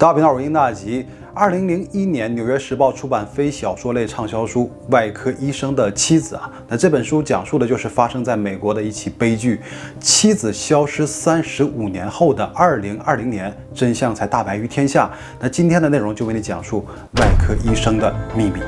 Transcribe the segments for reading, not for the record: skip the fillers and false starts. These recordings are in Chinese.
大频道文英大吉。2001年，《纽约时报》出版非小说类畅销书《外科医生的妻子》那这本书讲述的就是发生在美国的一起悲剧，妻子消失35年后的2020年，真相才大白于天下。那今天的内容就为你讲述外科医生的秘密。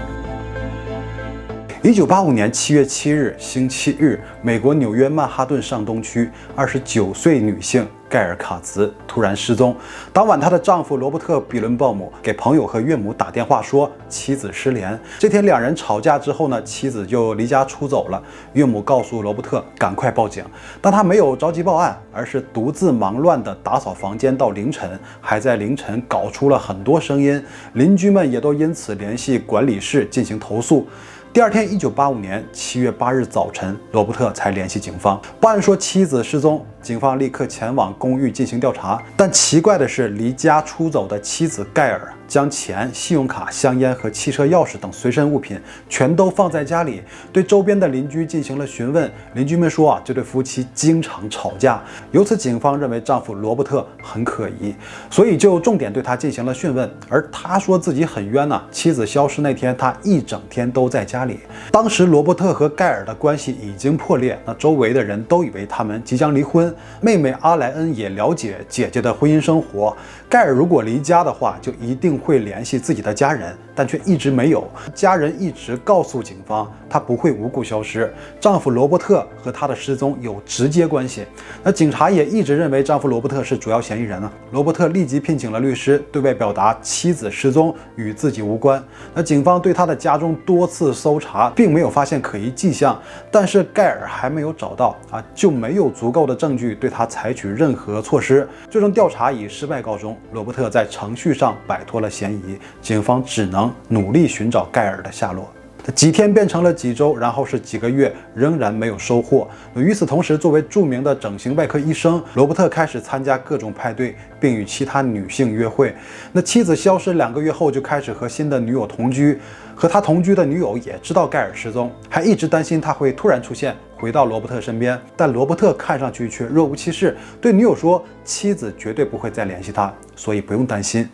1985年7月7日，星期日，美国纽约曼哈顿上东区29岁女性盖尔·卡兹突然失踪。当晚，她的丈夫罗伯特·比伦鲍姆给朋友和岳母打电话说妻子失联。这天两人吵架之后呢，妻子就离家出走了。岳母告诉罗伯特赶快报警，但他没有着急报案，而是独自忙乱地打扫房间到凌晨，还在凌晨搞出了很多声音。邻居们也都因此联系管理室进行投诉。第二天，1985年7月8日早晨，罗伯特才联系警方，报案说妻子失踪。警方立刻前往公寓进行调查，但奇怪的是，离家出走的妻子盖尔将钱、信用卡、香烟和汽车钥匙等随身物品全都放在家里。对周边的邻居进行了询问，邻居们说这对夫妻经常吵架，由此警方认为丈夫罗伯特很可疑，所以就重点对他进行了讯问。而他说自己很冤妻子消失那天他一整天都在家里。当时罗伯特和盖尔的关系已经破裂，周围的人都以为他们即将离婚。妹妹阿莱恩也了解姐姐的婚姻生活，盖尔如果离家的话，就一定会联系自己的家人，但却一直没有。家人一直告诉警方，她不会无故消失，丈夫罗伯特和她的失踪有直接关系。那警察也一直认为丈夫罗伯特是主要嫌疑人罗伯特立即聘请了律师，对外表达妻子失踪与自己无关。那警方对他的家中多次搜查，并没有发现可疑迹象，但是盖尔还没有找到就没有足够的证据对他采取任何措施。最终调查以失败告终，罗伯特在程序上摆脱了嫌疑，警方只能努力寻找盖尔的下落。几天变成了几周，然后是几个月，仍然没有收获。与此同时，作为著名的整形外科医生，罗伯特开始参加各种派对，并与其他女性约会。妻子消失2个月后，就开始和新的女友同居。和他同居的女友也知道盖尔失踪，还一直担心他会突然出现，回到罗伯特身边。但罗伯特看上去却若无其事，对女友说妻子绝对不会再联系他，所以不用担心。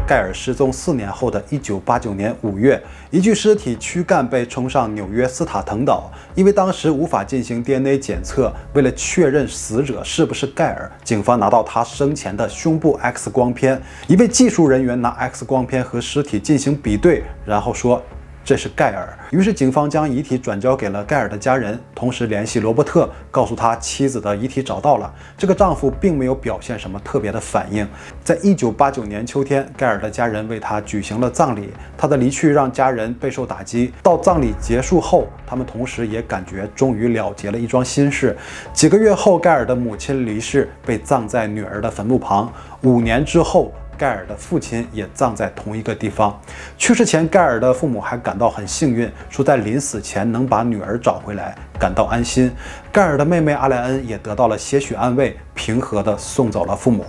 盖尔失踪4年后的1989年5月，一具尸体躯干被冲上纽约斯塔滕岛。因为当时无法进行 DNA 检测，为了确认死者是不是盖尔，警方拿到他生前的胸部 X 光片。一位技术人员拿 X 光片和尸体进行比对，然后说这是盖尔。于是警方将遗体转交给了盖尔的家人，同时联系罗伯特，告诉他妻子的遗体找到了。这个丈夫并没有表现什么特别的反应。在1989年秋天，盖尔的家人为他举行了葬礼。他的离去让家人备受打击。到葬礼结束后，他们同时也感觉终于了结了一桩心事。几个月后，盖尔的母亲离世，被葬在女儿的坟墓旁。5年之后，盖尔的父亲也葬在同一个地方。去世前，盖尔的父母还感到很幸运，说在临死前能把女儿找回来，感到安心。盖尔的妹妹阿莱恩也得到了些许安慰，平和地送走了父母。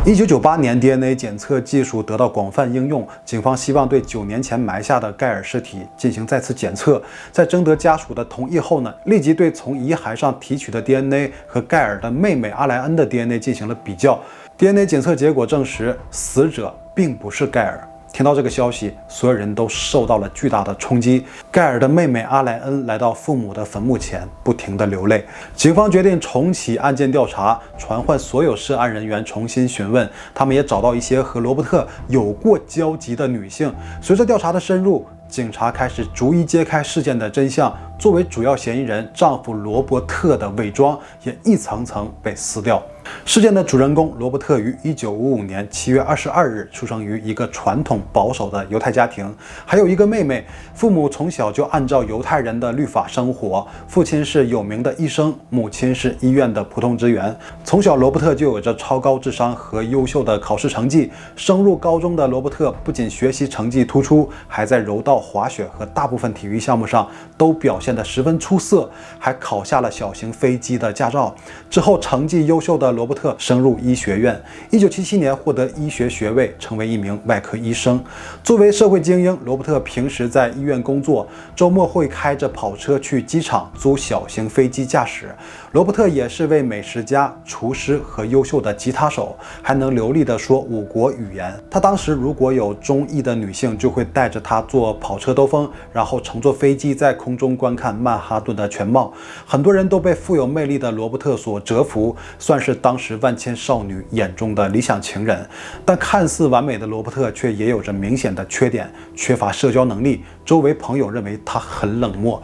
1998年 DNA 检测技术得到广泛应用，警方希望对9年前埋下的盖尔尸体进行再次检测。在征得家属的同意后立即对从遗骸上提取的 DNA 和盖尔的妹妹阿莱恩的 DNA 进行了比较。DNA 检测结果证实，死者并不是盖尔。听到这个消息，所有人都受到了巨大的冲击。盖尔的妹妹阿莱恩来到父母的坟墓前，不停地流泪。警方决定重启案件调查，传唤所有涉案人员重新询问。他们也找到一些和罗伯特有过交集的女性。随着调查的深入，警察开始逐一揭开事件的真相。作为主要嫌疑人，丈夫罗伯特的伪装也一层层被撕掉。事件的主人公罗伯特于1955年7月22日出生于一个传统保守的犹太家庭，还有一个妹妹。父母从小就按照犹太人的律法生活，父亲是有名的医生，母亲是医院的普通职员。从小，罗伯特就有着超高智商和优秀的考试成绩。升入高中的罗伯特不仅学习成绩突出，还在柔道、滑雪和大部分体育项目上都表现现得十分出色，还考下了小型飞机的驾照。之后成绩优秀的罗伯特升入医学院，1977年获得医学学位，成为一名外科医生。作为社会精英，罗伯特平时在医院工作，周末会开着跑车去机场租小型飞机驾驶。罗伯特也是位美食家、厨师和优秀的吉他手，还能流利地说5国语言。他当时如果有中意的女性，就会带着她坐跑车兜风，然后乘坐飞机在空中观看曼哈顿的全貌。很多人都被富有魅力的罗伯特所折服，算是当时万千少女眼中的理想情人。但看似完美的罗伯特却也有着明显的缺点，缺乏社交能力，周围朋友认为他很冷漠。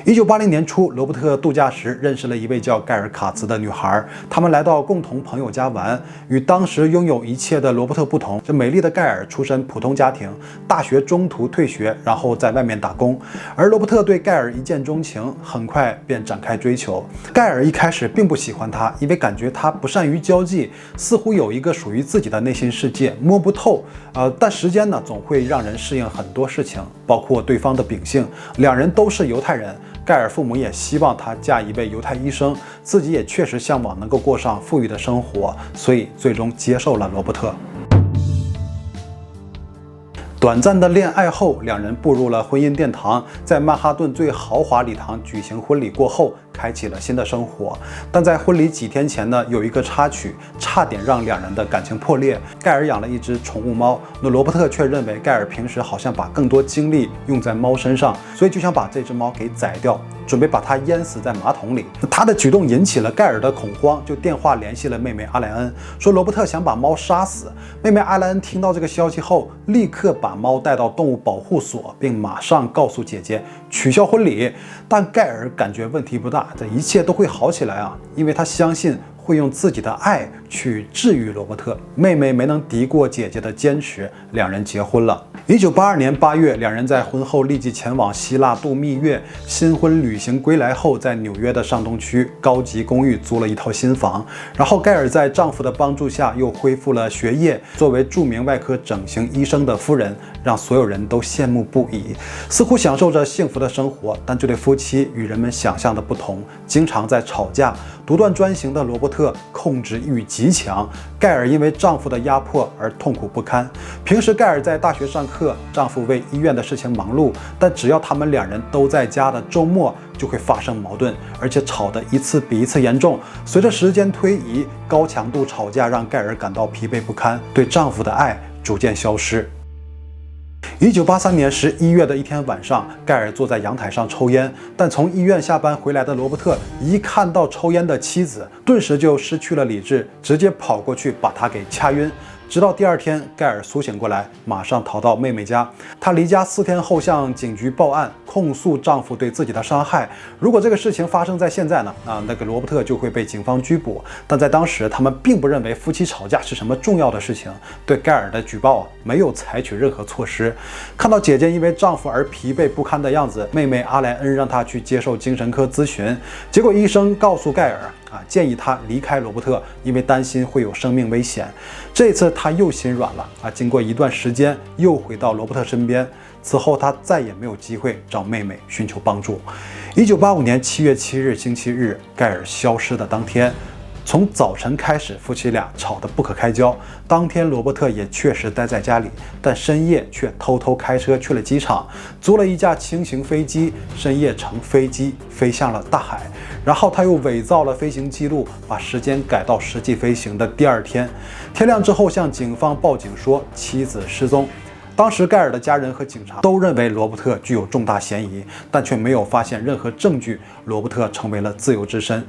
1980年初，罗伯特度假时认识了一位叫盖尔卡兹的女孩，他们来到共同朋友家玩。与当时拥有一切的罗伯特不同，这美丽的盖尔出身普通家庭，大学中途退学，然后在外面打工。而罗伯特对盖尔一见钟情，很快便展开追求。盖尔一开始并不喜欢他，因为感觉他不善于交际，似乎有一个属于自己的内心世界，摸不透。但时间呢，总会让人适应很多事情，包括对方的秉性。两人都是犹太人，盖尔父母也希望她嫁一位犹太医生，自己也确实向往能够过上富裕的生活，所以最终接受了罗伯特。短暂的恋爱后，两人步入了婚姻殿堂，在曼哈顿最豪华礼堂举行婚礼过后，开启了新的生活。但在婚礼几天前呢，有一个插曲，差点让两人的感情破裂。盖尔养了一只宠物猫，那罗伯特却认为盖尔平时好像把更多精力用在猫身上，所以就想把这只猫给宰掉，准备把它淹死在马桶里。他的举动引起了盖尔的恐慌，就电话联系了妹妹阿莱恩，说罗伯特想把猫杀死。妹妹阿莱恩听到这个消息后，立刻把猫带到动物保护所，并马上告诉姐姐取消婚礼。但盖尔感觉问题不大，这一切都会好起来啊，因为他相信会用自己的爱去治愈罗伯特。妹妹没能敌过姐姐的坚持，两人结婚了。1982年8月，两人在婚后立即前往希腊度蜜月。新婚旅行归来后，在纽约的上东区高级公寓租了一套新房。然后盖尔在丈夫的帮助下又恢复了学业，作为著名外科整形医生的夫人，让所有人都羡慕不已，似乎享受着幸福的生活。但这对夫妻与人们想象的不同，经常在吵架。独断专行的罗伯特控制欲极强，盖尔因为丈夫的压迫而痛苦不堪。平时盖尔在大学上课，丈夫为医院的事情忙碌，但只要他们两人都在家的周末，就会发生矛盾，而且吵得一次比一次严重。随着时间推移，高强度吵架让盖尔感到疲惫不堪，对丈夫的爱逐渐消失。1983年11月的一天晚上，盖尔坐在阳台上抽烟，但从医院下班回来的罗伯特一看到抽烟的妻子，顿时就失去了理智，直接跑过去把她给掐晕。直到第二天，盖尔苏醒过来，马上逃到妹妹家。她离家4天后向警局报案，控诉丈夫对自己的伤害。如果这个事情发生在现在呢，那个罗伯特就会被警方拘捕。但在当时，他们并不认为夫妻吵架是什么重要的事情，对盖尔的举报没有采取任何措施。看到姐姐因为丈夫而疲惫不堪的样子，妹妹阿莱恩让她去接受精神科咨询。结果医生告诉盖尔，建议他离开罗伯特，因为担心会有生命危险。这次他又心软了经过一段时间又回到罗伯特身边。此后他再也没有机会找妹妹寻求帮助。1985年7月7日星期日，盖尔消失的当天，从早晨开始，夫妻俩吵得不可开交。当天罗伯特也确实待在家里，但深夜却偷偷开车去了机场，租了一架轻型飞机，深夜乘飞机飞向了大海。然后他又伪造了飞行记录，把时间改到实际飞行的第二天。天亮之后向警方报警说妻子失踪。当时盖尔的家人和警察都认为罗伯特具有重大嫌疑，但却没有发现任何证据，罗伯特成为了自由之身。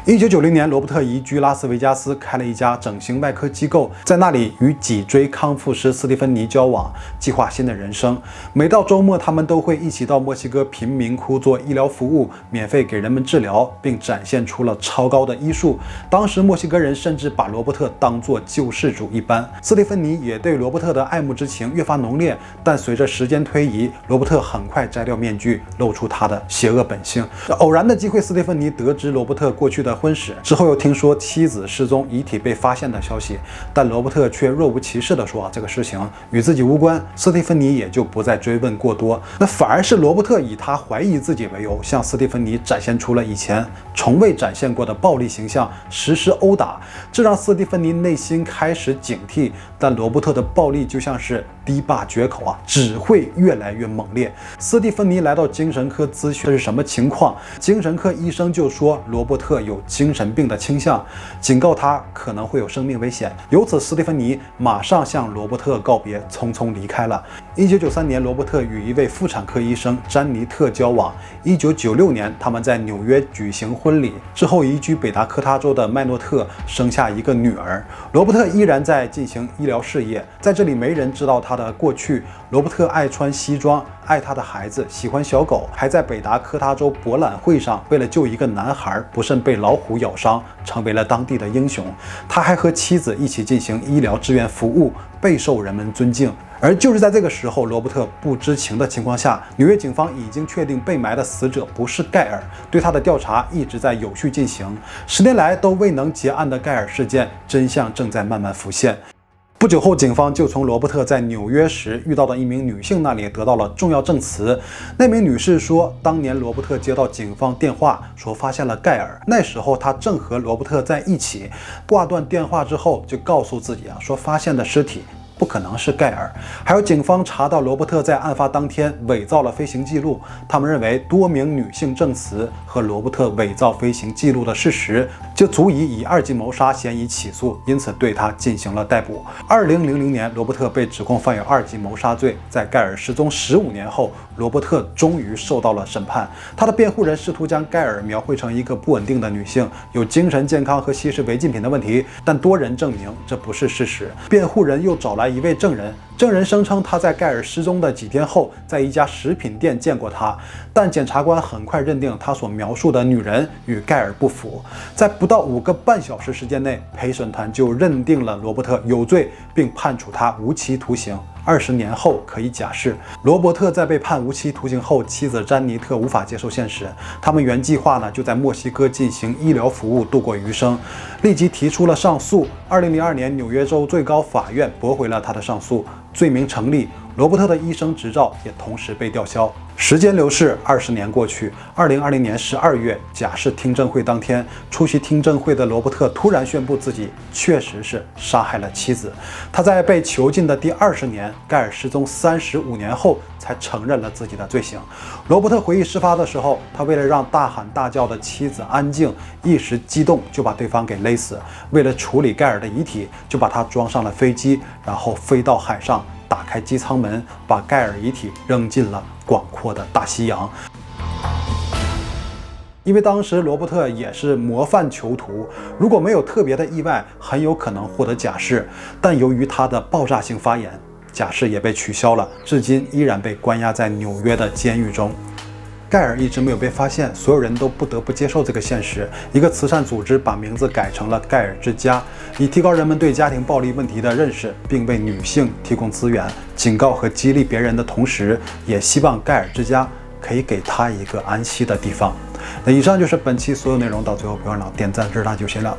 1990年，罗伯特移居拉斯维加斯，开了一家整形外科机构，在那里与脊椎康复师斯蒂芬妮交往，计划新的人生。每到周末，他们都会一起到墨西哥贫民窟做医疗服务，免费给人们治疗，并展现出了超高的医术。当时墨西哥人甚至把罗伯特当作救世主一般。斯蒂芬妮也对罗伯特的爱慕之情越发浓烈，但随着时间推移，罗伯特很快摘掉面具，露出他的邪恶本性。偶然的机会，斯蒂芬妮得知罗伯特过去的婚史，之后又听说妻子失踪、遗体被发现的消息，但罗伯特却若无其事地说这个事情与自己无关，斯蒂芬妮也就不再追问过多。那反而是罗伯特以他怀疑自己为由，向斯蒂芬妮展现出了以前从未展现过的暴力形象，实施殴打，这让斯蒂芬妮内心开始警惕。但罗伯特的暴力就像是堤坝决口啊，只会越来越猛烈。斯蒂芬妮来到精神科咨询，这是什么情况？精神科医生就说罗伯特有精神病的倾向，警告他可能会有生命危险。由此，斯蒂芬妮马上向罗伯特告别，匆匆离开了。1993年，罗伯特与一位妇产科医生詹妮特交往。1996年，他们在纽约举行婚礼，之后移居北达科他州的麦诺特，生下一个女儿。罗伯特依然在进行医疗事业，在这里没人知道他的过去。罗伯特爱穿西装，爱他的孩子，喜欢小狗，还在北达科他州博览会上为了救一个男孩不慎被老虎咬伤，成为了当地的英雄。他还和妻子一起进行医疗志愿服务，备受人们尊敬。而就是在这个时候，罗伯特不知情的情况下，纽约警方已经确定被埋的死者不是盖尔，对他的调查一直在有序进行。10年来都未能结案的盖尔事件，真相正在慢慢浮现。不久后，警方就从罗伯特在纽约时遇到的一名女性那里得到了重要证词。那名女士说，当年罗伯特接到警方电话，说发现了盖尔，那时候他正和罗伯特在一起。挂断电话之后，就告诉自己说发现的尸体不可能是盖尔。还有警方查到罗伯特在案发当天伪造了飞行记录，他们认为多名女性证词和罗伯特伪造飞行记录的事实就足以以2级谋杀嫌疑起诉，因此对他进行了逮捕。2000年，罗伯特被指控犯有2级谋杀罪。在盖尔失踪15年后，罗伯特终于受到了审判。他的辩护人试图将盖尔描绘成一个不稳定的女性，有精神健康和吸食违禁品的问题，但多人证明这不是事实。辩护人又找来一位证人，证人声称他在盖尔失踪的几天后，在一家食品店见过他，但检察官很快认定他所描述的女人与盖尔不符。在不到5个半小时时间内，陪审团就认定了罗伯特有罪，并判处他无期徒刑。20年后可以假释。罗伯特在被判无期徒刑后，妻子詹妮特无法接受现实，他们原计划就在墨西哥进行医疗服务度过余生，立即提出了上诉。2002年，纽约州最高法院驳回了他的上诉，罪名成立。罗伯特的医生执照也同时被吊销。时间流逝，20年过去。2020年12月，假释听证会当天，出席听证会的罗伯特突然宣布自己确实是杀害了妻子。他在被囚禁的第20年，盖尔失踪35年后，才承认了自己的罪行。罗伯特回忆事发的时候，他为了让大喊大叫的妻子安静，一时激动就把对方给勒死。为了处理盖尔的遗体，就把他装上了飞机，然后飞到海上，打开机舱门，把盖尔遗体扔进了广阔的大西洋。因为当时罗伯特也是模范囚徒，如果没有特别的意外，很有可能获得假释。但由于他的爆炸性发言，假释也被取消了，至今依然被关押在纽约的监狱中。盖尔一直没有被发现，所有人都不得不接受这个现实。一个慈善组织把名字改成了盖尔之家，以提高人们对家庭暴力问题的认识，并为女性提供资源，警告和激励别人的同时，也希望盖尔之家可以给他一个安息的地方。那以上就是本期所有内容，到最后别忘了点赞、支持就行了。